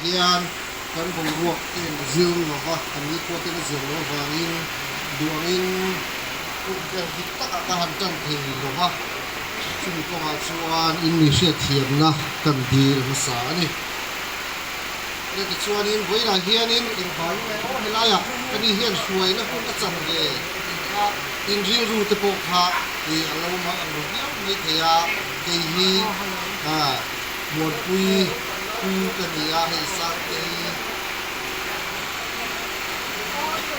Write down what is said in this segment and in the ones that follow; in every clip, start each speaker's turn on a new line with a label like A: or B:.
A: hian kan bong ruak ten zil no va kan ni ko ten zil no wangin duangin ukya hitak ka han tan thei no va chung ko ma chuan in mi hria thiam na kan dir ma sa ani le ti chuan in voila hian in bang me o helaya kan ni hian suai na ko na chang le in ril ru te po kha e alo ma alo hiam me theya ke hi một quy cần gì à hay sao cái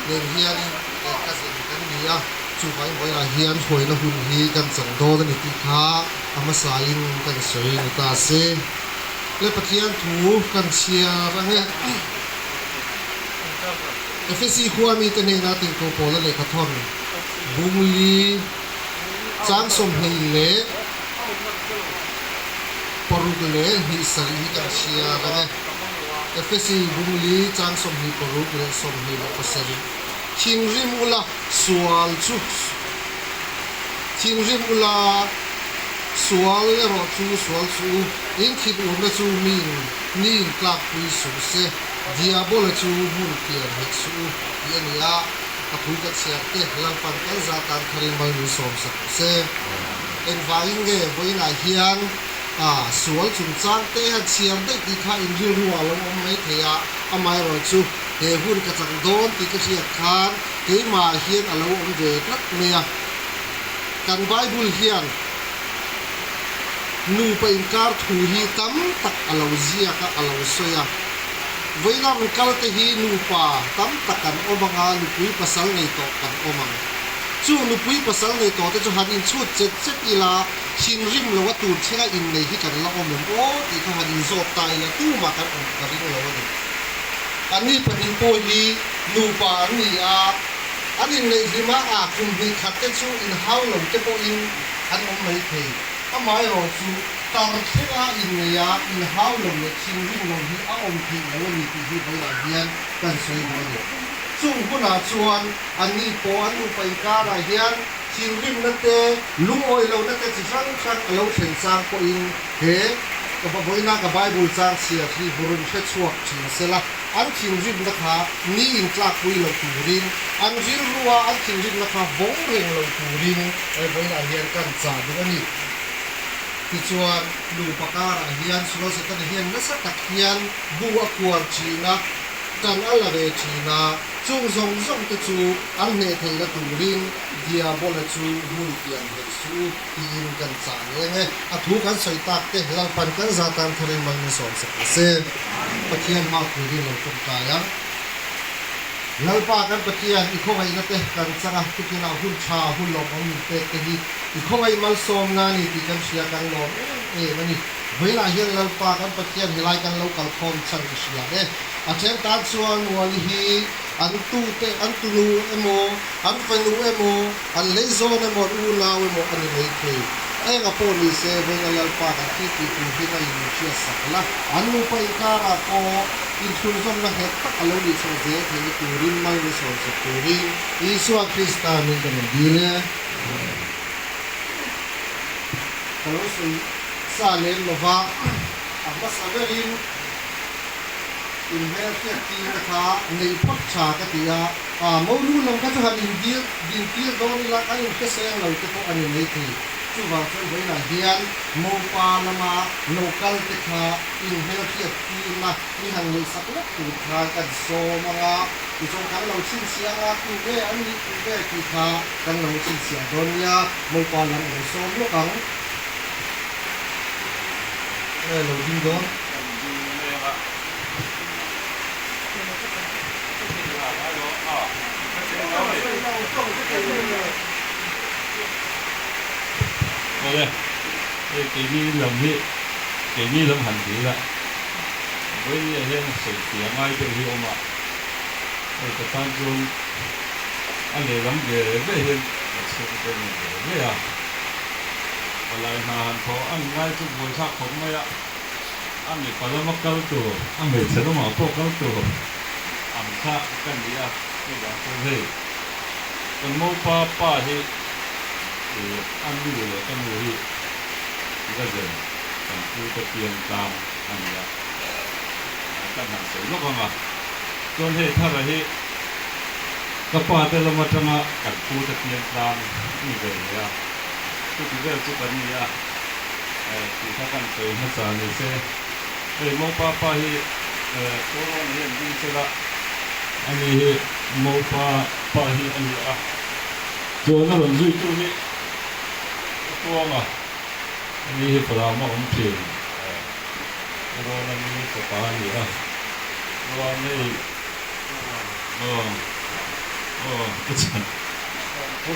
A: nên hiền cái gì cần gì à chú phải nói là hiền hồi nó hùng hi cần chẳng đo cái này khác ama sai cần soi người ta sẽ lấy bát hiền thủ cần chia ra nghe FSC khoa mi tên này là tiếng cô bỏ lại cái thon bung li trang sông hay lệ Porugale hi sari hi kan sia da FSC bungli chang som hi porugale som hi la pasari thingrim ula sual chu thingrim ula sual ro chu sual chu in khit u na chu min klak pui su se diabol chu mun pian hek su yania apu ka sia te lang pan kan za tan tharin mai ni som sak se en vaing ge boina hian sual chung chang te ha chiam dei ti kha in ri ruwa lo om mai theya amai ro chu he hun ka chang don ti ka sia khan ke ma hian alo om ve tak mea kan bible hian nu pa in kar thu hi tam tak alo zia ka alo soya voina min kal te hi nu pa tam takan omanga lu pui pasal nei to kan omang chu nu pui pasal nei to te chu hanin chut chet ila xin rim lo tu thia in nei hi kan la om o ti kha hanin zo tai la tu ma kan om ka ring lo ni ani panin po hi nu pa ni a anin nei hi ma a kum hi khat te chu in how lo te po in an om mai the amai ro chu tar thia in nei a in how lo le xin rim lo hi a om thi lo ni ti hi bai la hian kan soi mo ni chung huna chuan ani po anu pai ka ra hian xin rim na te lung oi lo na te chi sang sang lo theng sang ko in he ka ba boina ka bible chang sia thi burun khe chuak thin sela an xin rim na kha ni in tlak pui lo turin an ril ruwa an xin rim na kha bong reng lo turin ai boina hian kan cha du ani ti chuan lu pakara hian sulo se kan hian na sa tak hian buwa kwar china kan ala ve china chung zong te chu an ne thei la turin diabol chu mun pian he su in kan cha nge a thu kan soi tak te lang pan kan za tan tharen mang ni som sak se pathian ma thu ri lo tum ta ya lalpa kan pathian i khowai na te kan changa tukina hun cha hun lo om te te hi i khowai mal som na ni ti kan sia kan lo mani voila hian lalpa kan pathian hilai kan lo kal khom chang sia ne a chen ta chuan wal hi an tu te an tu nu emo an fanu emo an lezo na mo u na emo an nei te ai ga po ni se voila lalpa ka ti ti tu hi na in chia sakla an nu pa ka ra ko in thun zom na het tak alo ni so je the ni turin mai ni so se turin Isu Krista min kan dile kalau salen lova amma saberin in her ke ti na kha nei phot cha ka tia mo lu long ka cha din dir do ni la kan ke se lo te ko ani nei ti chu wa chu vai na hian mo pa na ma local te kha in her ke ti na ni hang nei sak la tu kha ka so manga tu so kan lo chin sia nga tu ve an ni tu ve ti kha kan lo chin sia don ya mo pa lang lo so lo kang lo ding don
B: OK，幾呢兩啲，幾呢兩行子啦，嗰啲嘢先隨時挨到去嘛，就當中安尼諗嘅咩先，超過咩啊？後來那行頭安挨做會拆孔咩啊？安尼把它乜搞到，安未成都嘛多搞到，暗差跟住啊，呢個東西，咁冇把去。安利了，跟我去一个人，很多的边疆，安利啊， กันหันเสียลูกอ่ะจนเหตุท่าไรก็ป้าแต่ละมาจังอ่ะกัดกูตะเกียงตามนี่เลยอ่ะทุกทีเรื่องทุกวันนี้อ่ะที่ถ้ากันเคยมาสานนี่เสียมองป้าที่ตัวเราเนี่ยดีสุดละอันนี้มองป้าที่อันนี้อ่ะจนนั่นจุยจุยตัวอ่ะอันนี้ปลาหม้อผมเพียงเรานั่นนี่ก็ปลาเนี่ยอ่ะเราเนี่ยก็ฉัน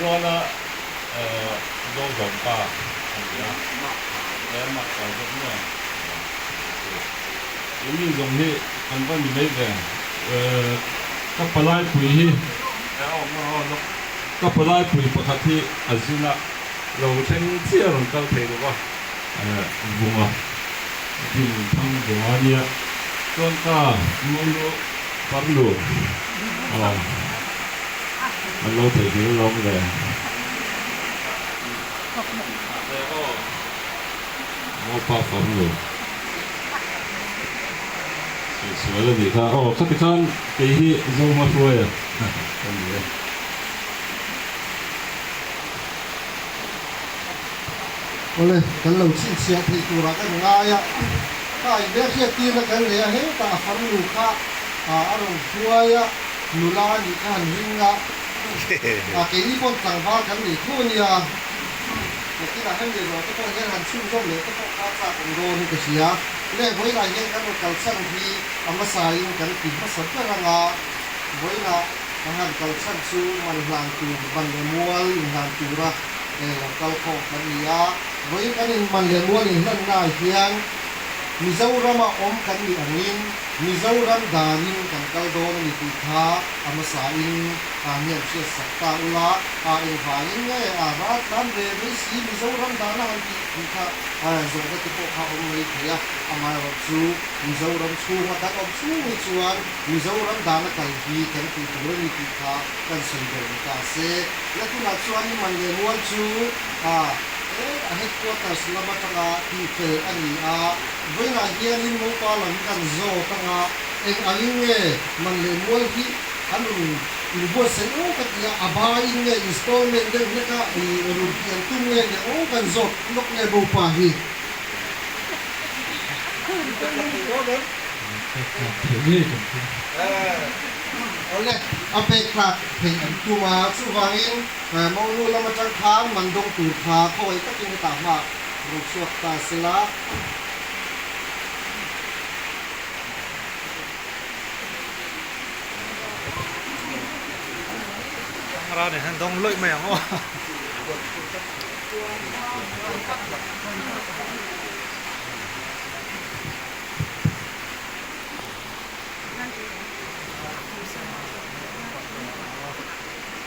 B: เราละโดนจับปลาอันนี้แล้วมักใส่ก็เนี่ยนี่ตรงนี้มันก็มีไม่แก่ก็ปลาปุ๋ยแล้วก็ปลาปุ๋ยปกติอาจจะนะเราเช่นเที่ยวเราก็เทดูว่าบัวที่ทั้งบัวเนี่ยต้นก็มันรู้ฟังดูมันรู้ถึงที่ลงเลยแล้วก็มอปลาฟังดูสวยเลยดีค่ะโอ้สักทีขั้นตีที่โซมาช่วยกันดี
A: โอ้เลยกันเราชิ้นเสียที่ตัวรักกันง่ายอ่ะถ้าเด็กเสียตีนักกันเลยเฮ้ยแต่ฟังลูกค้าอารมณ์ช่วยอ่ะนุลานี่กันหิงอ่ะเกี่ยวกับต่างบ้านกันนี่ทุนเนี่ยที่เราให้เดี๋ยวเราต้องให้หันชุ่มร่มเลยต้องข้าวสารของโดนก็เสียเล่เวลายังกันเราเกาสั่งที่อามาใส่กันกินผสมกันละเวลาอาหารเกาสั่งซูมันหลังตัวมันเลยมัวหลังตัวละเราเกาข้าวมันเนี่ยเวลานี้มันเลยมัวนี่นั่นได้เพียงมิจฉามาอมกันนี่อันนี้มิจฉาดานินกันเกาโดนนี่ติดท้าอามาใส่เนี่ยเชื่อสักตาอุละเองฝ่ายนี้รัฐนั้นเรื่องนี้สิมิจฉาดานะมันติดท้าส่วนที่พวกเขาไม่เที่ยมารับสู้มิจฉาสู้มาตัดอมสู้มิจฉามิจฉาดานะกันที่กันติดตัวนี่ติดท้ากันส่งเดินกันเสียแล้วทุกนักสู้นี่มันเลยม้วนสู้อันนี้ตัวแต่สลับตั้งที่เกิดอันนี้เวลาเฮียนี่มุกาหลังกันโซ่ตั้งเองอันนี้มันเลยม้วนที่อันนู้นอีบัวเซนโอ้กันเนี่ยอบายเนี่ยอินสตอลเมนต์เด็กเนี่ยก็อีรูปยันตุ้งเนี่ยโอ้กันโซ่นกเนี่ยบุปผาฮีเอาเลยเอาไปคลักเพลงตัวมาสู้ฟังเองมองนู่นแล้วมาจังค้างมันดงตูดขาคอยก็กินตามมารูปสวดตาสละ
C: เราเนี่ยต้องลุยแมว
A: โ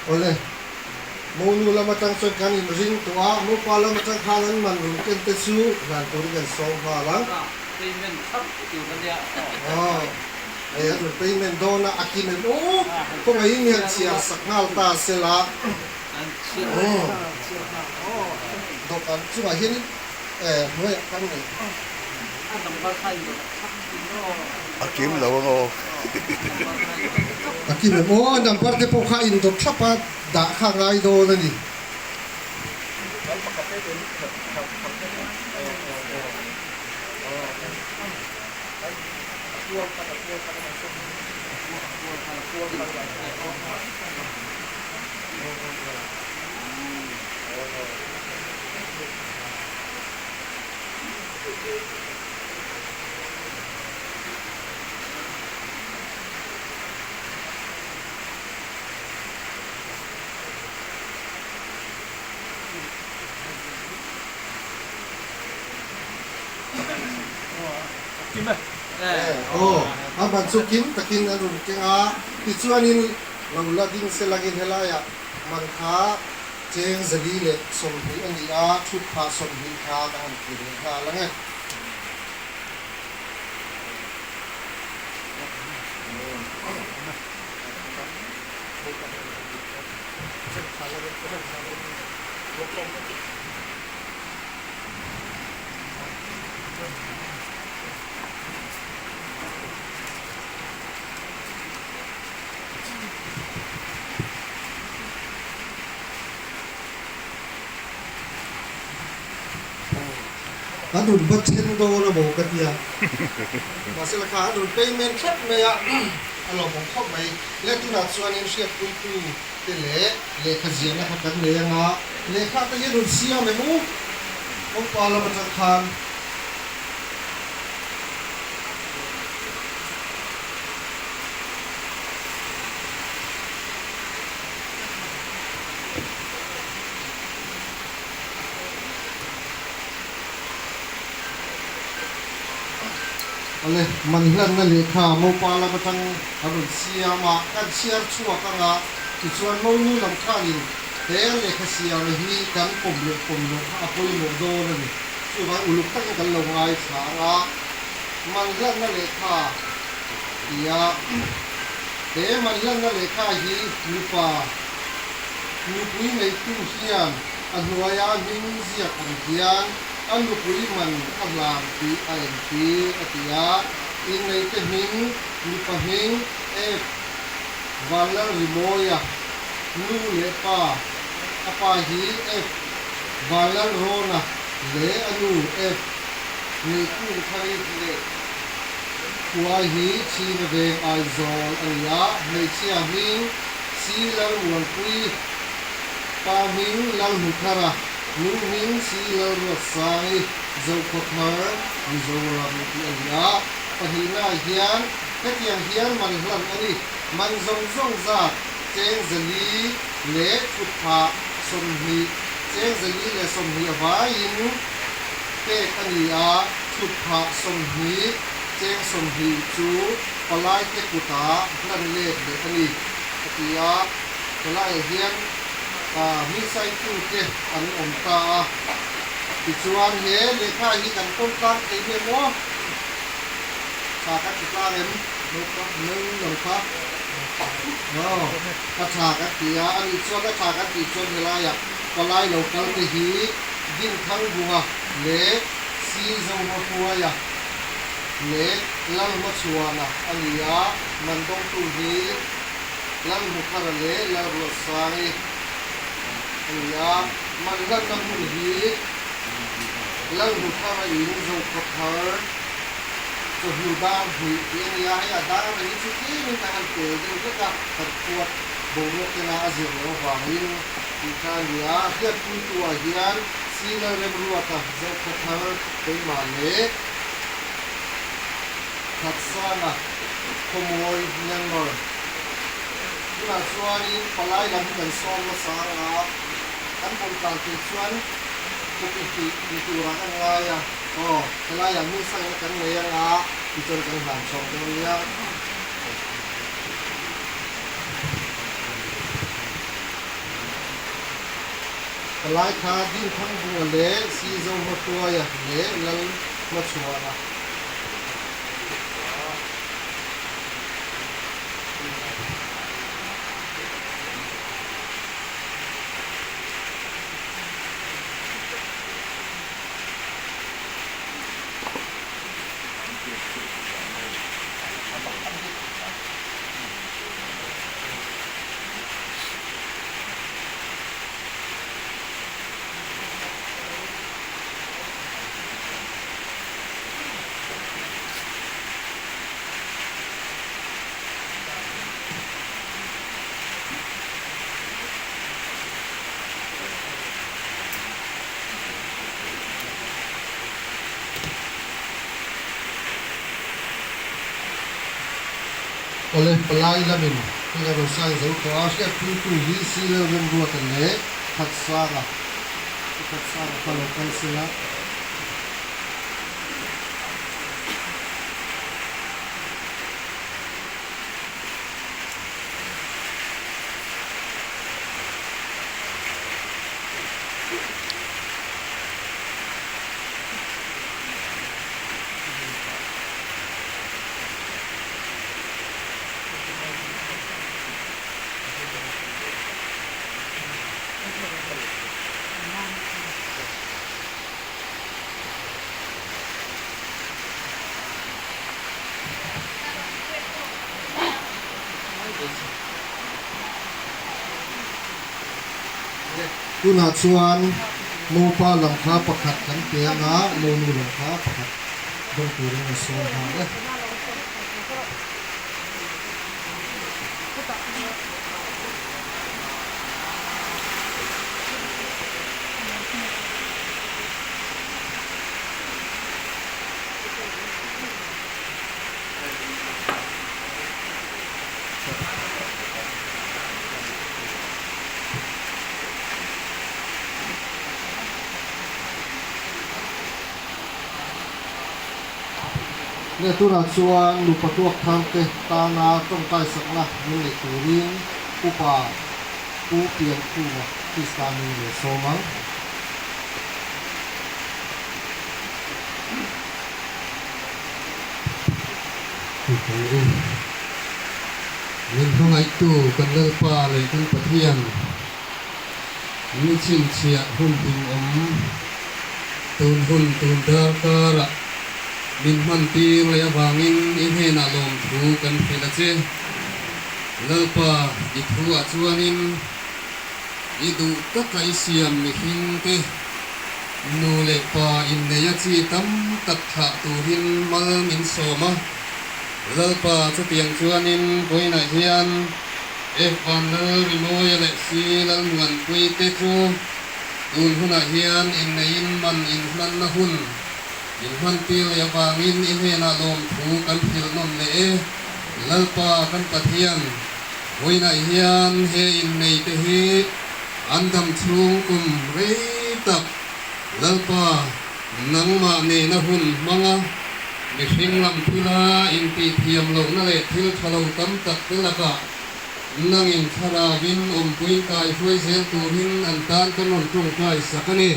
A: อ้เลยมองนู่นแล้วมาจังส่วนกันอินริงตัวมุกพอแล้วมาจังค้างนั้นมันรู้กันแต่สู้งานตัวนี้กันสองพาลัง
D: เป็นเงินทับอยู่กันเนี่ย
A: ไอ้อันนั้นเป็นเมนโดนะอากินโอ้พวกไอ้เนี่ยเสียสักงาตาเสละดอกอันช่วยเห็นเมื่อกันนี่
E: อากิมเราโง่
A: อากินโอ้ดังพอร์ตพวกข้าอินดอกทับด่าข้างไอ้โดนั่นนี่
D: กินไหม
A: โอ้อาบันสุกินตะกินอันนู้นเจ้าที่ส่วนนี้เราละดิ้งเสลักินเฮลายะมันค้าเจงจะดีเลยสมหีอันนี้ชุดผ้าสมหีค้ากันกินค้าแล้วไง นุนบัตเชนโดนะโบกันเนี่ยมาเสละขาอนุนเปย์เมนครับเมียอารมณ์ของเขาไม่เล่นตุนัดส่วนนี้เชียร์คุยคุยเตะเล่ขจีนะครับกันเลยงะเล่ข้าตะยันเสียไม่มูผมปาละมันจะคาน อะไรมันเรื่องนั่นเลยค่ะโมปาลาบังอรุณเสียมากันเชียร์ชัวกันละที่ชวนโมนู่ลำข้าลินเฮ้เลยค่ะเสียเลยฮีกันผมเลยข้าพลิโมโดนั่นนี่ช่วยอุลุกตั้งกันลงไอ้สาระมันเรื่องนั่นเลยค่ะเดียเฮ้มันเรื่องนั่นเลยค่ะฮีลูปาลูปุยในตู้เฮียนอันหัวยามิงเสียกันเฮียนอันลูปุยมันอันลามปีไอเอ็นปีอติยาอินในเตหิงลูปะหิงวาลาริโมยาลูเลปาอปาฮีวาลาโรนาเลอนูในกู้ไทยเลกัวฮีชีนเวงไอโซลอันยาในเชียหิงซีลาลวนปุยปาหิงลาลุคาระลูหิงซีลารัสไซเจ้าขทารมิโซรามิที่อันยาปะหินาเฮียนก็เทียงเฮียนมันหลังอันนี้มันซงจากเจงซลีเล็กฟุตพาสมฮีเจงซลีเล็กสมฮีวายินเตอันนี้อาฟุตพาสมฮีเจงสมฮีจูปลายเตกุตาหลังเล็กเด็กอันนี้ปฏิยาปลายเฮียนมีไซตูเตอันอมตาปิจวนเฮเลขาฮีกันต้นตั้งเอเมโมสากัดตาเอ็มลูกหนึ่งหนึ่งครับกระชากตียอันนี้ส่วนกระชากตีส่วนเวลาอยากก็ไล่เราเกลตีหีดิ้นทั้งบัวเล็กซีซงมาบัวยเล็กลังมาชวนอ่ะอันนี้มันต้องตูหีลังมุขระเล็กลังรถไฟอันนี้มันลังน้ำมุหีลังมุขระอินทรงกระเทอจะหูดาวหูเอียงยาให้ดาวมันนี่สุดที่มันการเกิดมันก็จะตัดปวดโบกเกนาอาเซียนเราฟังยิ่งที่การยาเทียบคุณตัวเฮียนซีเลเรบรัวกับเจ้าขทารเป็นมาเล็กขัดซ่านขโมยเงินมาที่มาส่วนนี้ปลายลำเงินซ้อนมาสาระอันบนการติดส่วนก็เป็นตัวกันไงถ้าอย่างนี้สั่งกันเลยที่จนกันหลังสองตรงนี้ลายขาดิ้นทั้งบัวเละซีโซมาตัวอย่างเละแล้วมาชัวร์oleh pelai lamin kita bersai jauh ke asyik pintu hisi lamin buat le hatsara kalau kaisilaคุณหาชวน โลปาหลังคาประคัดกันเตียงาโลนูหลังคาประคัดดงตัวนี้โซนหาเลยเนี่ยตัวนั้นชวนลูกประตูทางเตะตานาต้องใต้สักละมันเลยตัวเรียงผู้ป่าผู้เปลี่ยนผู้ที่สถานีเลยโซมังโอ้โหเงินของไอ้ตู้กันเลิกป่าเลยกันประเทียนมีชิงเชียหุ่นพิงตูนเดอร์ก็ละบินมันตีเลยบางอินอินเฮนาลมถูกันเฮลเจเลิกป่าอีกหัวชวนินอีดูตะไคเสียมมิหิงเตนูเลป่าอินเนยจีตั้มตัดขาตูหินมัลมินโซมาเลิกป่าจะเตียงชวนินปุยนาเฮียนเอฟวันเลริโมยเลซีลเหมือนปุยเตจูตูนหุนาเฮียนอินเนยินมันอินนันนะหุนยินมันตีเลยบางอินอินเฮนาลมถูกันพิลนนเลเลิกป่ากันปะเทียนปุยนาเฮียนเฮอินเนยเตฮีอันดำชุงกุมเรตับเลิกป่านังมาเนนะหุนมังมิชิงลำพิลาอินตีเทียมลงนั่นแหละทิลทะลงตั้มตักติละกะนั่งอินทราวินปุยกายช่วยเสียงตูรินอันตานกันนนตรงกายสักนี่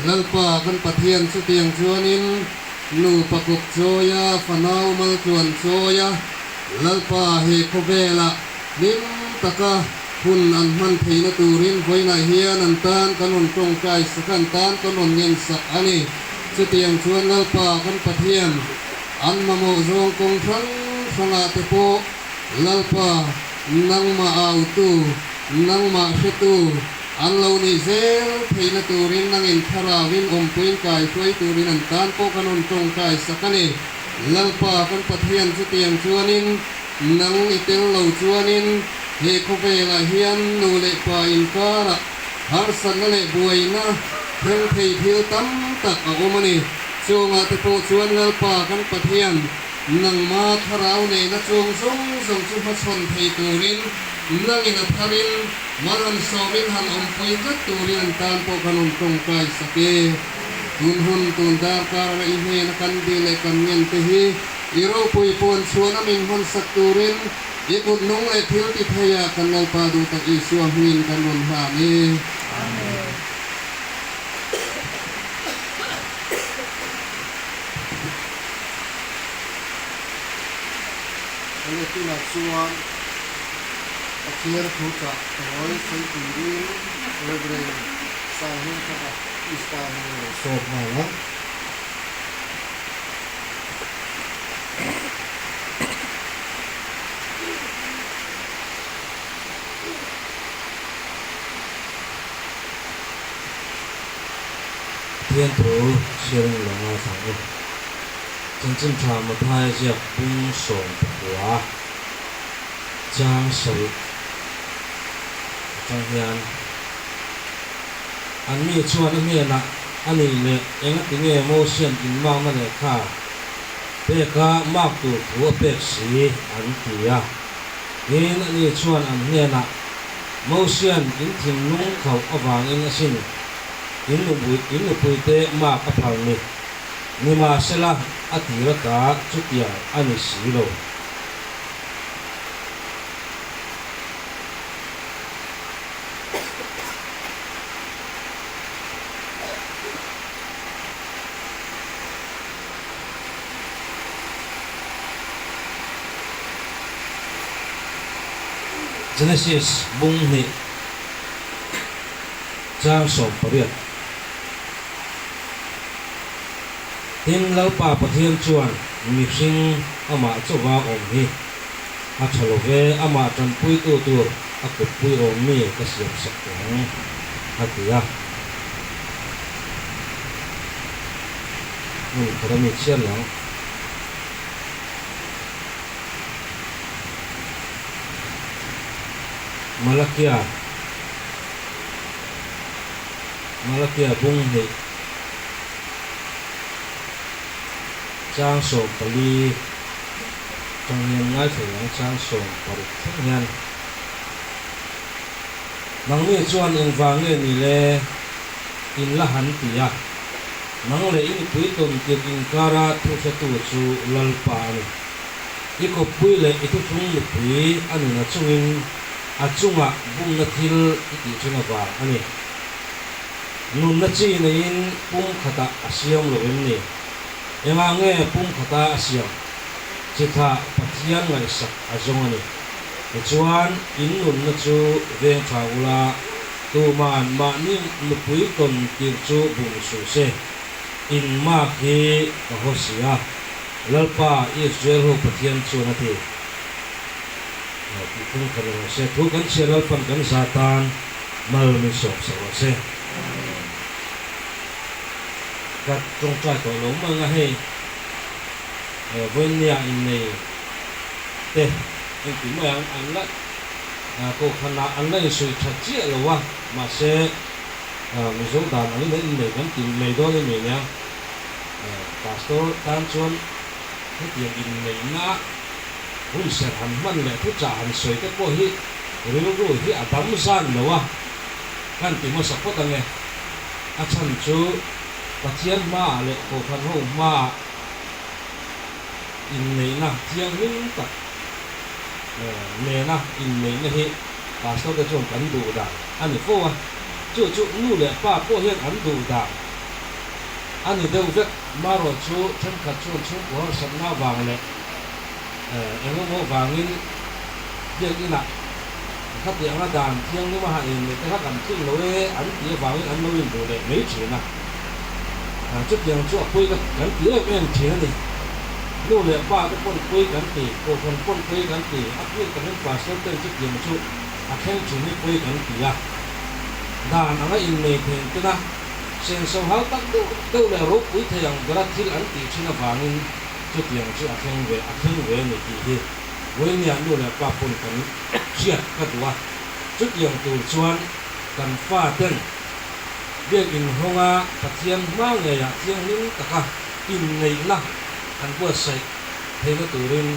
A: เลิกป่ากันปะเทียนสเตียงชวนินนูปะกุกโจยาฟนาวมัลจวนโจยาเลิกป่าเฮโคเบละนิมตะกะคุณอันมันทีนตูรินคอยนายเฮียนันตานกันนนตรงกายสักันตานกันนนเย็นสักอันนี้สเตียงชวนเลิกป่ากันปะเทียนอันมาโมจงคงทั้งสงาเตโปเลิกป่านังมาเอาตูนังมาเชตูอันเหล่านี้เซลทีนตูรินนังอินทราวินปุยกายช่วยตูรินอันตานโปกันนนตรงกายสักันนี้เลิกป่ากันปะเทียนสเตียงชวนินนังอิเตลเหล่าชวนินเฮโคเวลาเฮียนนูเลปาอินกาละฮาร์สันเลบวยนะเพ่งเทพิลตั้มตักอมันนี่จงอาตโปชวนเงาป่ากันปะเทียนนังมาคาราวเนนะจงจุพชนเทตูรินนังอินทารินมารันโซมินหันปุยกัตตูรินตานโปกันุนตรงกายสเกตุนดาการะอิเฮนะกันดีเลกันเงินเตฮีอิโรปุยปวนชวนมินหันสักตูรินikut nung le thil ti thaya kan ngal pa du ta isu hin kan non ha ni amen ale tu na chuan a clear thu cha toy sai tu ri rebre sa hin ka ista ni so ma la
F: thiên thủ siêu lòng ngao thẳng chân chân tham một hai giặc bung sồn quả trang sợi trang hiền anh mi chuan anh mi nè anh này nè anh tiếng nghe mô xiên tiếng mang mà nè khá bé cá mắc tụ thua bé xí anh tía nên anh này chuan anh nghe nè mô xiên tiếng thình nung khẩu ở vàng anh xin in bui te ma ka phang ni ni ma sela atira ta chutia ani silo Genesis bung ni trang som pariat tin lau pa pathian chuan mi hring ama chowa om hi a thalo ve ama tan pui tu a ku pui om mi ka siam sak tong a tia mun karami chian lang Malakia bung he Trang sổ pali trong nhân ngay phải yang trang sổ pali thang nhân nang ni chuan in vang nge ni le in la han tia nang le in pui ton tiek in kara thu sa tu chu lal pa ni iko pui le itu chung ni pui ani na chungin a chunga bung na thil iti chuna ba ani nun na chi na in pum khata asiam lo em ni enga nge pum khata asiam chitha pathian ngai sak azong ani chuan in nun na chu veng thaula tu man ma ni lupui ton tir chu bung su se in ma ki ka hosia lalpa Israel ho pathian chu na ti ti tung kan se thu kan se lalpan kan satan mal mi sok sa se kat trong trai to lo ma nga he với nhà in này te in ti ma yang an la ko khana an la sui tha chi lo wa ma se mi zo da ani ne in ne kan tin me do le me nya pastor tan chon cái tiền in này na hun ser han man le thu cha han soi te ko hi ri lo ro hi adam san lo wa kan ti ma sa ko ta nge a chan chu pathian ma le ko khan ho ma in này na thiang linh tak nè na in này na hi pastor cái chọn cán đủ đà anh ấy phô à chú nu lệ pa phô hiện anh đủ đà anh ấy đâu biết mà rồi chú chân khát chú của sắm na vàng lệ em không vàng in việc như nào khát tiền là đàn thiang nhưng mà hai in người ta làm thiên lối anh kia vàng anh nuôi đủ lệ mấy chuyện à chút tiền chú quay cái cán tía em chuyện này nu le pa ko pon koi kan ti ko pon koi kan ti apni kan pa so ten chi yem chu a khen chu ni koi kan ti ya da na in ne then tu na sen so hau tak tu le ro pui the yang gara thil an ti china wangin chu tiang chu a khen ve ni ti hi we ni an nu le pa pon kan chia ka tuwa chu tiang tu chuan kan fa ten việc in honga pathian ma nge ya thiang ning taka in nei na anh bữa say thấy cái tụi mình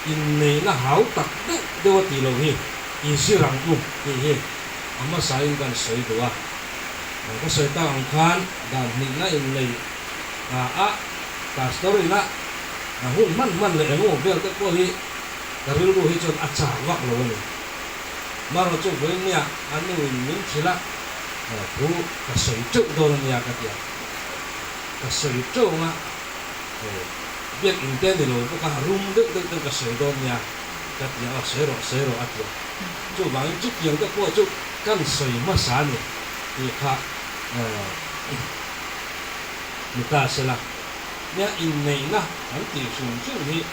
F: in này là hảo tật đấy đâu có lâu hi in sư rằng luôn thì hi amma sai in kan soi doa cái soi ta ang khan dan ni na in này ta story na hun man le ngo bel ta ko hi ta ril ru hi chon acha wak lo ni maro chu với nya anu min chila thu ka soi chu do nya ka tia ka soi chu nga biết in tên thì rồi có cả room đức cả sợi đòn nhà các nhà sợi rồi ăn được chú bảo chút tiền các cô chút căn sợi mất sản này thì khác người ta sẽ là nhà in này na hắn chỉ dùng chút thì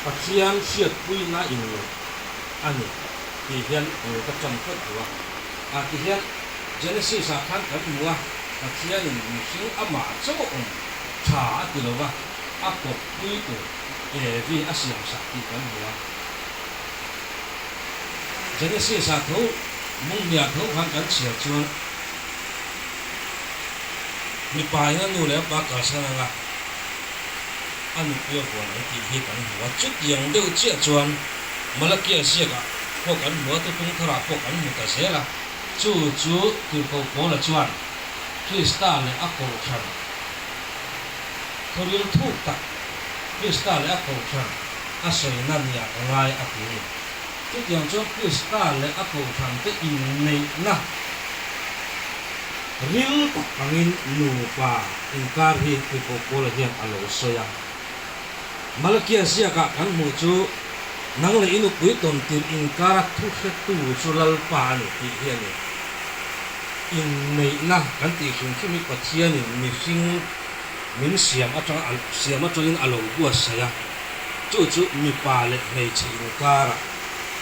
F: bác sĩ anh siết quy na in rồi anh thì hiện ở các trong phật của thì hiện Genesis khán các mua bác sĩ anh sinh âm mà chỗ cha ti lo wa a ko pui ko vi a siam sa ti kan wa Genesis sa tho mong nya tho han kan sia chuan mi pai na nu le ba ka sa nga an pio ko na ti hi kan wa chut yang deu chia chuan malakia sia ka ko kan mo to tung thara ko kan mu ta se la chu ti ko la chuan Krista le a ko chan Toril thu tak Krista le a ko chan a soi nan ya ngai a ti chút yang cho Krista le a ko chan te in nei na ril angin nu pa in kar hi ti ko la hian alo soya malakia sia ka kan mu chu nang le inu pui ton tin in kar thu se tu sulal pa ni ti hian ni in nei na kan ti sun chi mi pathian ni mi sing min siam a in alo bua saya chu mi pa le nei chi in kara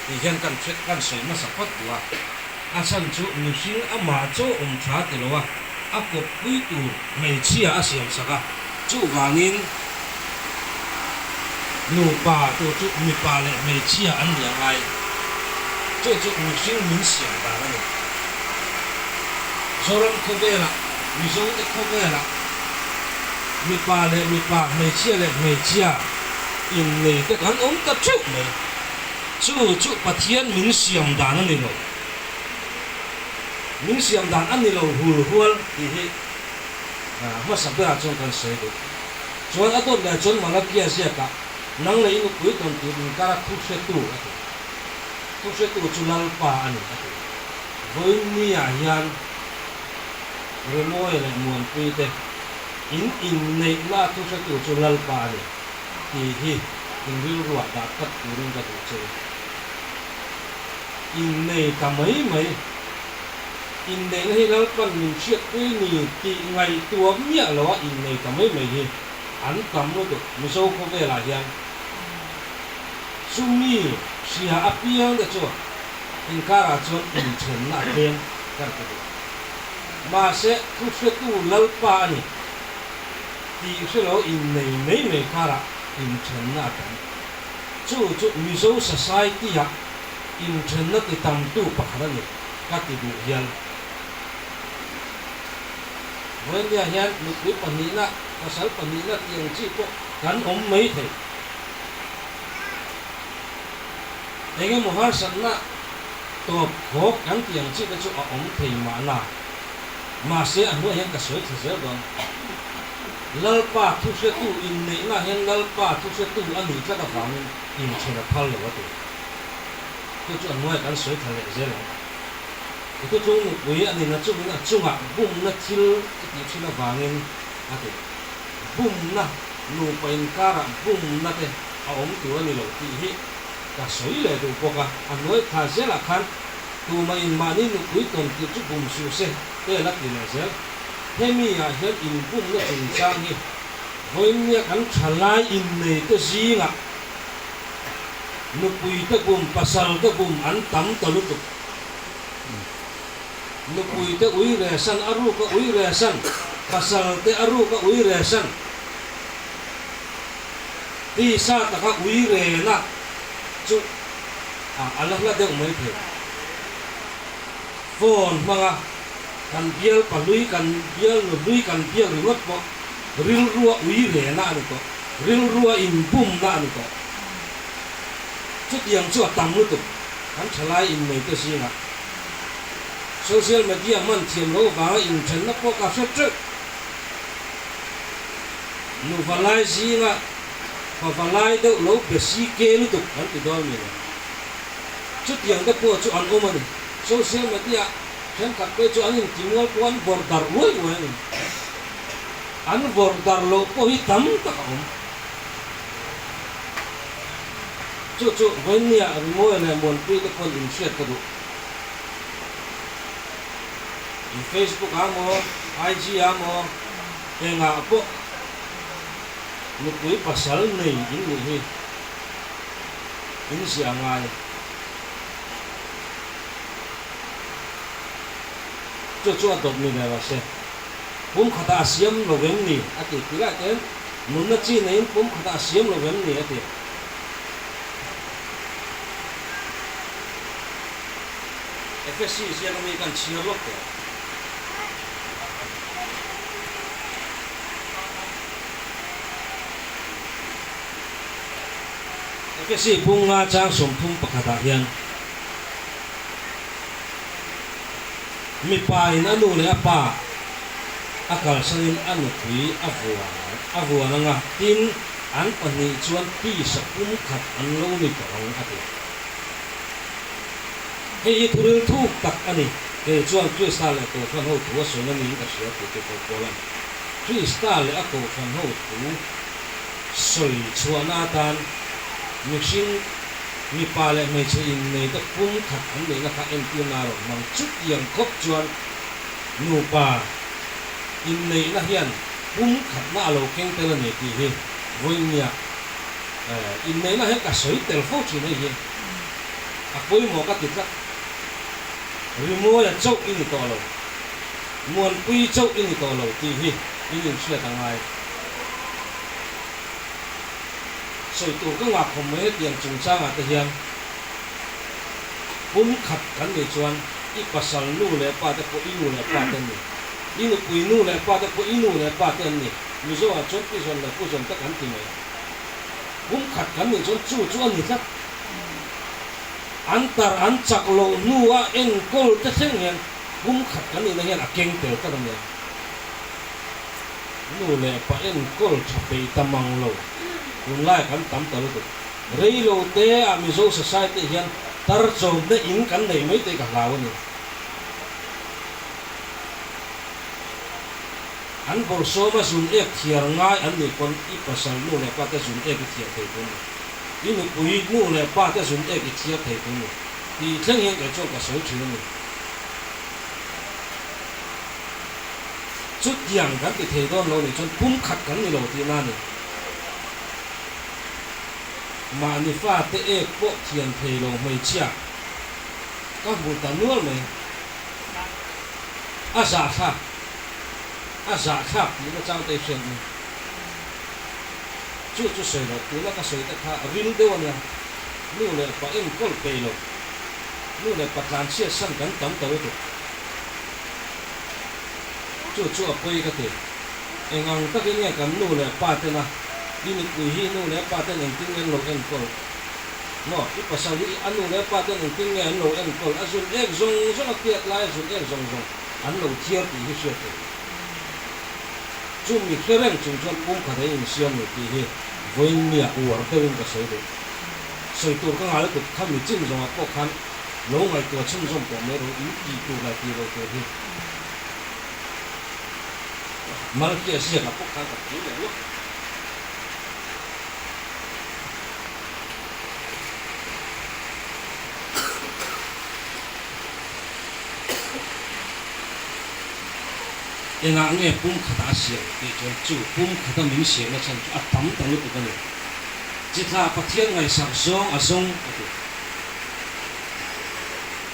F: ti hian kan soi ma sa pat wa a san chu mi sing ama chu tha ti lo wa a cột quý tù mày chia a xiêm saka chú vangin nu pa tu chú mi pa le mày chia an liang ai chú chú mi sinh min xiêm ta la ni zoram ko ve la mi zo te ko ve la mi pa mày chia in nei te kan ta chú me chú pathian min xiêm da na ni lo min siam dan an ni lo hul hual ti hi ma sa ba chon kan se do chuan a ton da chon mala kia sia ka nang le inu pui ton ti ni kara khu se tu chulal pa ani atu voi ni a hian re moi le muan pui te in nei la thu se tu chulal pa ani ti hi in ri ruwa da kat tu ring ka tu che in nei ka mai in nei hi lal pan min chiat pui ni ti ngai tua mia lo in nei ka mai hi an kam no to mi so ko ve la hian sumi sia apiang da cho in kara chon in chen na ken kar ka ma se khu se tu lal pa ni ti se lo in nei me kara in chen na kan chu mi so society ya in chen na ti tam tu pa khara ni ka ti bu hian when dia hian lu panina pasal panina tiang chi ko kan mai the enge mohar sanna to ko kan tiang chi ka chu thei ma se an ho hian ka soi the don lal pa thu se tu in nei na hian lal pa thu se tu ani ka da fam in chena phal lo tu chu an moi kan soi thale je lo itu chung we ani na chunga bum na thil ti china wangin ate bum na nu pain kara bum na te a tu ani lo ti hi ka soi le tu poka anoi kha se la khan tu mai mani nu kui ton ti chu bum su se te la ti na se hemi ya he in bum na in chang hi voin ya kan thalai in nei te zinga nu pui te bum pasal te bum an tam to lu tu nu pui te ui re san aru ka ui re san pasal te aru ka ui re san ti sa ta ka ui re na chu alah la de mai the phone manga kan bial palui kan bial nu lui kan bial ringot po ril ruwa ui re na ni ko ril ruwa in bum na ni ko chu tiang chu tam lu tu kan thalai in nei te si na social media man thiam lo ba in chen na po ka se tru nu valai si nga pa valai de lo be si ke lu tu kan ti do mi chu tiang da po chu an o man social media chen ka pe chu an in timol pon bordar oi oi an bordar lo po hi tam ta om chu wen nia mo na mon pi te kon in share ka du in Facebook amo, IG amo, nga po nukui pasal nei in hi in siya ngai chu adot ni na se pum khata siam lovem ni ati pila ten mun na chi nei pum khata siam lovem ni ati FSC siya kami kan sirlok ko kasi bunga chang somthum pakata hian mi pa in anu le apa akal sanin anu pui avua nga tin an pani chuan pi sa khat an lo ni parang ati hei thuril thuk tak ani ke chuan kristal le ko khan ho tu so na ni ka sia te ko polan kristal le ako khan ho tu soi chuana tan mixing mi pale me che in nei ta pum khat an nei na ka en tu na ro mang chut yang khop chuan nu pa in nei na hian pum khat na lo keng tel nei ti hi voinia in nei na he ka soi tel fo chi nei hi a poi mo ka ti ka ri mo ya chok in to lo muôn quy châu in tổ lầu tì hi in chuyện thằng này sợi tụ các ngọc không mấy tiền trùng sang à tiền khát cắn để chuan ít pasal nu lệ pa te ko inu lệ pa ten ni inu ku inu lệ pa te ko inu lệ pa ten ni mi zo a chot pi zon la ku zon ta kan ti mai khát cắn để chu anh hết antar ancak lo nuwa en kol te sengen khát cắn để này là keng te ta dam nu lệ pa en kol chape tamang lo kun lai kan tam ta lo rei lo te a mi zo society hian tar chom na in kan nei mai te ka law ni an bor so ma sun ek thiar ngai an ni kon I pasal nu le pa ta sun ek thiar thei kun ni pui nu le pa ta sun ek thiar thei kun ni ti theng hian ka chok ka so chu ni chút yang kan ti thei don lo ni chon khát kan ni lo ti na ni mà ni pha te e ko thian thei lo mai chia ka bu ta nual mai a za kha ni na chang te chen ni chu sei lo tu la ka sei ta kha ril de wa ya nu le pa en kol pe lo nu le pa tlan chia san kan tam ta lo chu a poi ka te engang ta ke nya kan nu le pa te na ini kuhi nu le pa ten ting en lo en kol no I pasal I anu le pa ten ting en lo en kol azun ek zong tiat lai azun ek zong an lo tiar ti hi se te chu mi khereng chung chon kha dei in siam ni ti hi voin nia uar te win ka sei tur ka ngal tu kham mi chin zong a ko khan lo ngai to chung zong ko me ro I tu la ti ro te hi mal ki sia ka ko khan ka ti le lo enga nge khata sia ti chu khata min sia na chan a tam ta lu ka ni chi tha pathian ngai sak zong a zong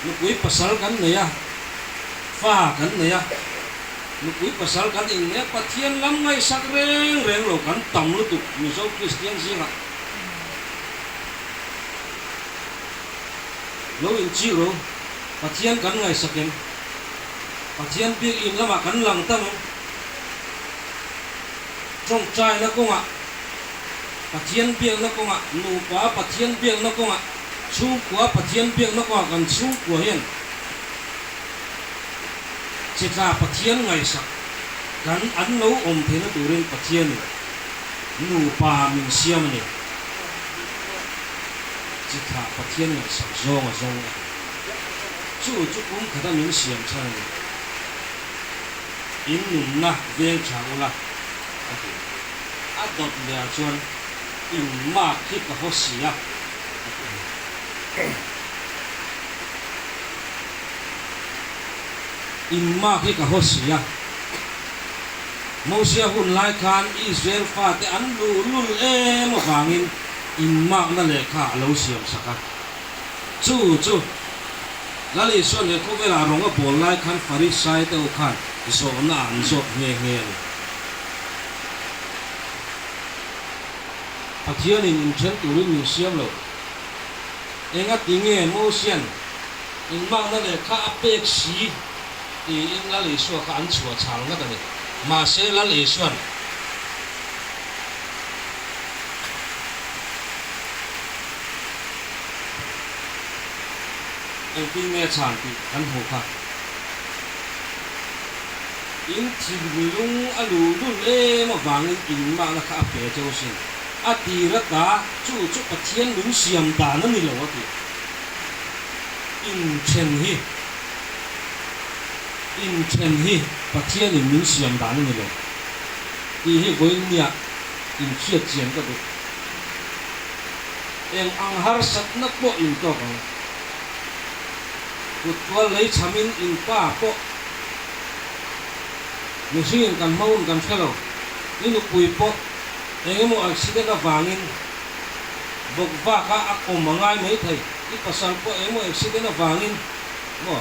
F: lu kui pasal kan ne ya fa kan ne ya lu kui pasal kan in ne pathian lam ngai sak reng lo kan tam lu tu mi zo Christian singa lo in chi ro pathian kan ngai saken pathian bi in lama kan lang tam trong trai na ko nga pathian biang na ko nga nu pa pathian biang na ko nga chu kwa pathian biang na ko kan chu kwa hian chika pathian ngai sak kan an lo om thena turin pathian nu pa min siam ni chika pathian ngai sak zong chu khata min siam chan ni in nun na vel chang la a dot le chuan in ma khi ka ho sia in ma khi ka ho sia mo sia hun lai khan Israel fa te an lu e mo wangin in ma na le kha lo siam saka chu la le so le ko vela ronga bol lai khan farisai te o khan so na an so nge pathian in chen turin min siam lo enga tinge mo sian in ma na le kha apek si ti in la le so kha an chua chang na ni ma se la le suan en tinge chan ti kan ho kha in thil lung alu dun e ma wangin in ma na kha pe cho sin a ti ra ta chu pathian lung siam ta na ni lo ti in chen hi pathian in lung siam ta na ni lo ti hi goin nia in khiat chian ka du eng ang har sat na po in to ka kut wal lei chamin in pa po machine kan maun kan fellow inu pui po engemo accident a wangin bok va ka ako mangai mai thai I pasal po engemo accident a wangin mo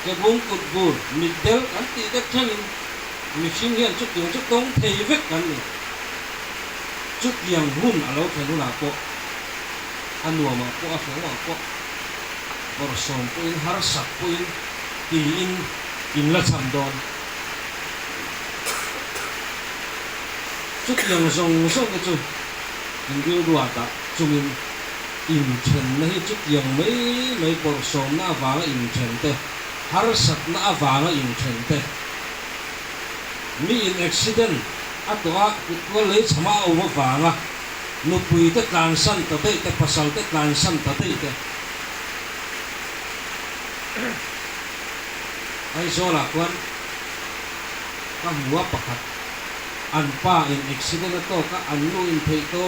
F: cái bún cột bùn mít đel cắn tị cái thân mít xin hiền chút tiếng chút tông thầy vết cắn này chút giang hun ở lâu phải lúc nào có ăn nuông mà có phải mà có bor som puin har sak puin ti in la cham don chút giang rong rong cái chú in biểu đùa ta chung in chen này chút giang mấy bor som na vàng in chen te har sak na vàng in chen te mi in accident atua ko lấy chama o ma vàng nu pui te tlan san ta te pasal te tlan san ta te ai so la kwan ka mua pakhat an pa in accident to ka an lu in thei to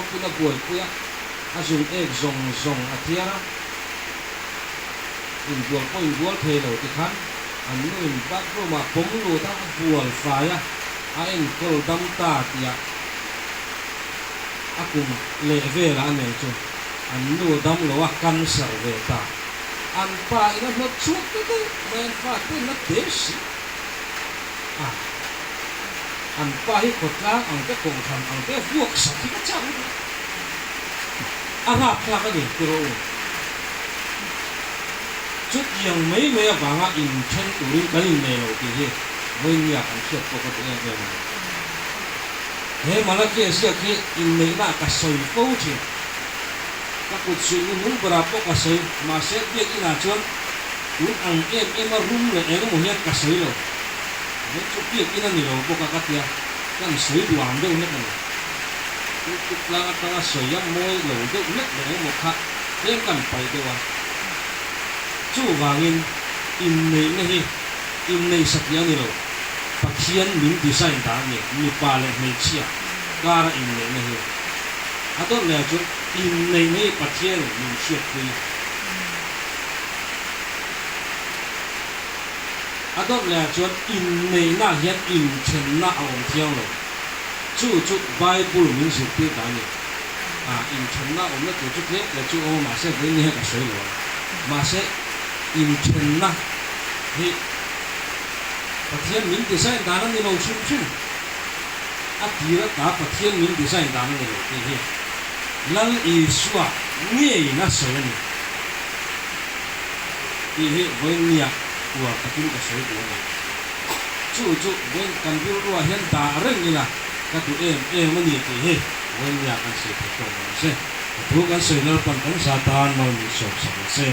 F: puna buai puya azum ek zong athiara in bual thei lo ti khan an lu in bak ro ma pom lu ta bual fa ya a en kol dam ta tia akum le ve la ne chu an lu dam lo wa kan sar ve ta an pa ina no chut te men fa te na deshi an pa hi ko tlang ang te kong tham ang te vuak sa ki ka chang arap la ka ni tiro chut yang mấy vanga in chen tu rin kan in ne lo ti hi moi nia kan khiat ko ko te ne ma he mala ki sia ki in nei na ka soi fo chi các cuộc suy nghĩ muốn bờ bọc cả sấy mà sẽ biết cái nào chưa muốn ăn em mà rum là em có một hết cả sấy rồi nếu chút biết cái nào nhiều bọc cả tia cái sấy đủ ăn đâu hết rồi chút là cái sấy yang môi lẩu đâu hết để một khát em cần phải đâu à chú vàng in này sạch nhá nhiều phát hiện mình design đã nhiều ba lần mấy chia cả in này à đó là chút in này phát hiện mình chia quy à đó là chút in này na hiện in chân na ông theo rồi chút Bible mình sẽ biết cái này in chân na ông nó chút hết là chút ông mà sẽ với nhau cái sấy rồi mà sẽ in chân na thì phát hiện mình design đã nó nhiều chung thì đã phát hiện mình design đã nó nhiều thì lăng Isua nghe na sấy này thì với nhà của các cái sấy của này chú với căn cứ của hiện tại rằng là các tụi em mới nhìn thì với nhà cái sấy phải trồng sẽ thu cái sấy nó còn tấn sa tan mà mình sống sẽ